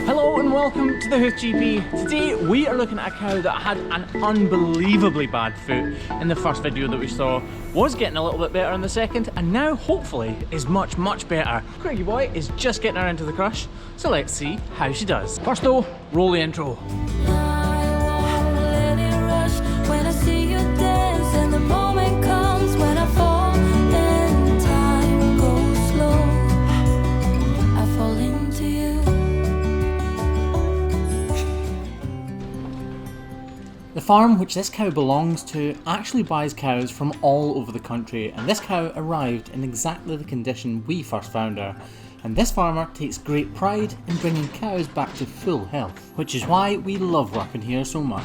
Hello and welcome to the Hoof GP. Today we are looking at a cow that had an unbelievably bad foot in the first video that we saw, was getting a little bit better in the second, and now hopefully is much better. Craigie boy is just getting her into the crush, so let's see how she does. First though, roll the intro. The farm which this cow belongs to actually buys cows from all over the country, and this cow arrived in exactly the condition we first found her, and this farmer takes great pride in bringing cows back to full health, which is why we love working here so much.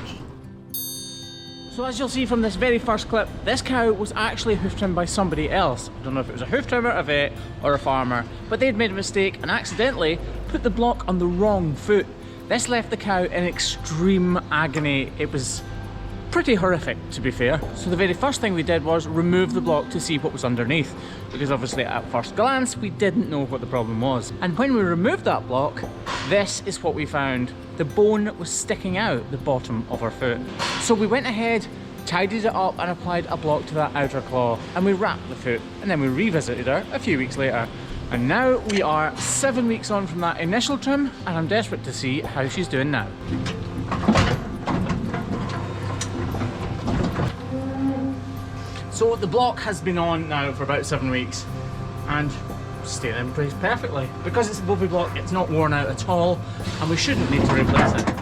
So as you'll see from this very first clip, this cow was actually hoof trimmed by somebody else. I don't know if it was a hoof trimmer, a vet or a farmer, but they'd made a mistake and accidentally put the block on the wrong foot. This left the cow in extreme agony. It was pretty horrific, to be fair. So the very first thing we did was remove the block to see what was underneath, because obviously at first glance we didn't know what the problem was. And when we removed that block, this is what we found. The bone was sticking out the bottom of her foot. So we went ahead, tidied it up and applied a block to that outer claw, and we wrapped the foot, and then we revisited her a few weeks later. And now we are 7 weeks on from that initial trim, and I'm desperate to see how she's doing now. So the block has been on now for about 7 weeks and staying in place perfectly. Because it's a Bovie block, it's not worn out at all, and we shouldn't need to replace it.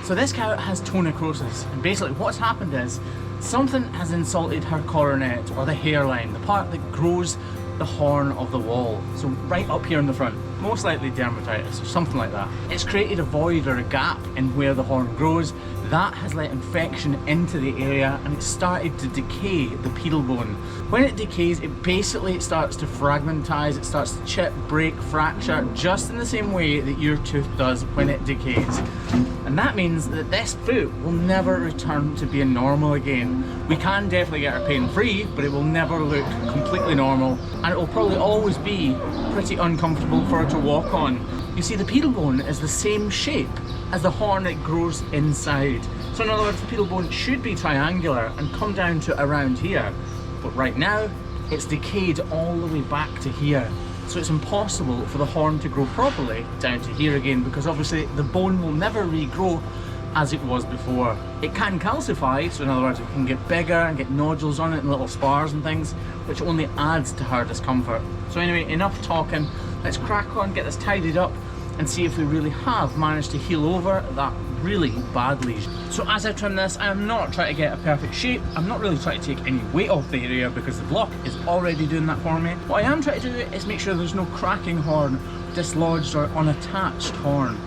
So this cow has toe necrosis, and basically what's happened is something has insulted her coronet, or the hairline, the part that grows the horn of the wall. So right up here in the front, most likely dermatitis or something like that. It's created a void or a gap in where the horn grows. That has let infection into the area, and it started to decay the pedal bone. When it decays, it basically starts to fragmentize, it starts to chip, break, fracture, just in the same way that your tooth does when it decays. And that means that this foot will never return to being normal again. We can definitely get her pain free, but it will never look completely normal, and it will probably always be pretty uncomfortable for her to walk on. You see, the pedal bone is the same shape as the horn that grows inside. So in other words, the pedal bone should be triangular and come down to around here, but right now it's decayed all the way back to here. So it's impossible for the horn to grow properly down to here again, because obviously the bone will never regrow as it was before. It can calcify, so in other words it can get bigger and get nodules on it and little spars and things, which only adds to her discomfort. So anyway, enough talking, let's crack on, get this tidied up and see if we really have managed to heal over that really bad lesion. So as I trim this, I am not trying to get a perfect shape. I'm not really trying to take any weight off the area because the block is already doing that for me. What I am trying to do is make sure there's no cracking horn, dislodged or unattached horn.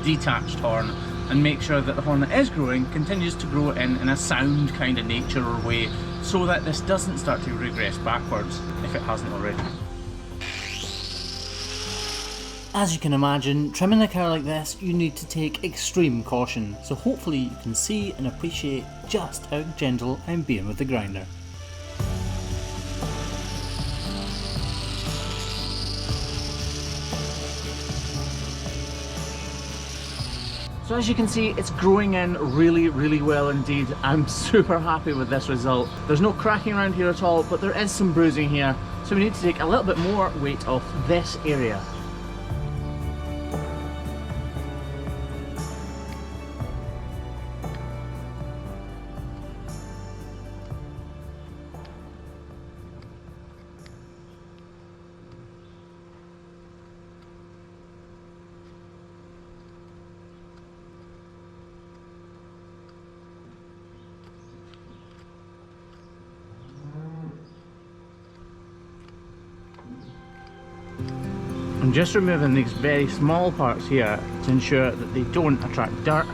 Detached horn, and make sure that the horn that is growing continues to grow in a sound kind of nature or way, so that this doesn't start to regress backwards if it hasn't already. As you can imagine, trimming a cow like this, you need to take extreme caution, so hopefully you can see and appreciate just how gentle I'm being with the grinder. So as you can see, it's growing in really well indeed. I'm super happy with this result. There's no cracking around here at all, but there is some bruising here, so we need to take a little bit more weight off this area. I'm just removing these very small parts here to ensure that they don't attract dirt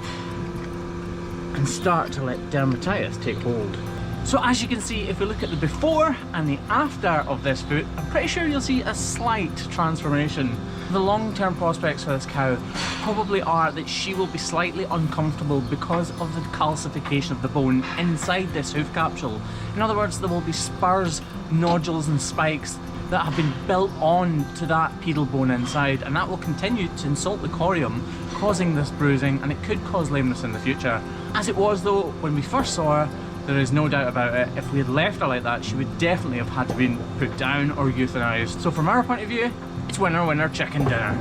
and start to let dermatitis take hold. So as you can see, if we look at the before and the after of this foot, I'm pretty sure you'll see a slight transformation. The long-term prospects for this cow probably are that she will be slightly uncomfortable because of the calcification of the bone inside this hoof capsule. In other words, there will be spurs, nodules and spikes that have been built on to that pedal bone inside, and that will continue to insult the corium, causing this bruising, and it could cause lameness in the future. As it was though, when we first saw her, there is no doubt about it, if we had left her like that, she would definitely have had to be put down or euthanized. So from our point of view, it's winner winner chicken dinner.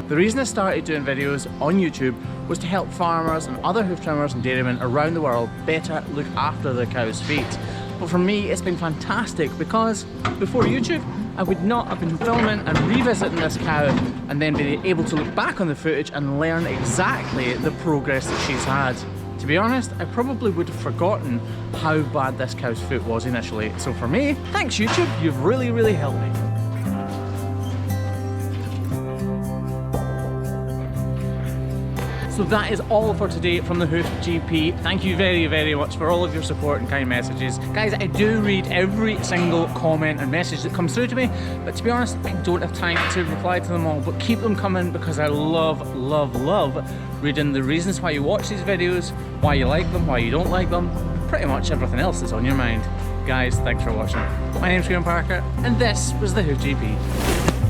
The reason I started doing videos on YouTube was to help farmers and other hoof trimmers and dairymen around the world better look after their cows' feet. But for me, it's been fantastic because before YouTube, I would not have been filming and revisiting this cow and then be able to look back on the footage and learn exactly the progress that she's had. To be honest, I probably would have forgotten how bad this cow's foot was initially. So for me, thanks YouTube, you've really helped me. So that is all for today from the Hoof GP. Thank you very much for all of your support and kind messages. Guys, I do read every single comment and message that comes through to me, but to be honest, I don't have time to reply to them all, but keep them coming because I love reading the reasons why you watch these videos, why you like them, why you don't like them, pretty much everything else that's on your mind. Guys, thanks for watching. My name's Graham Parker, and this was the Hoof GP.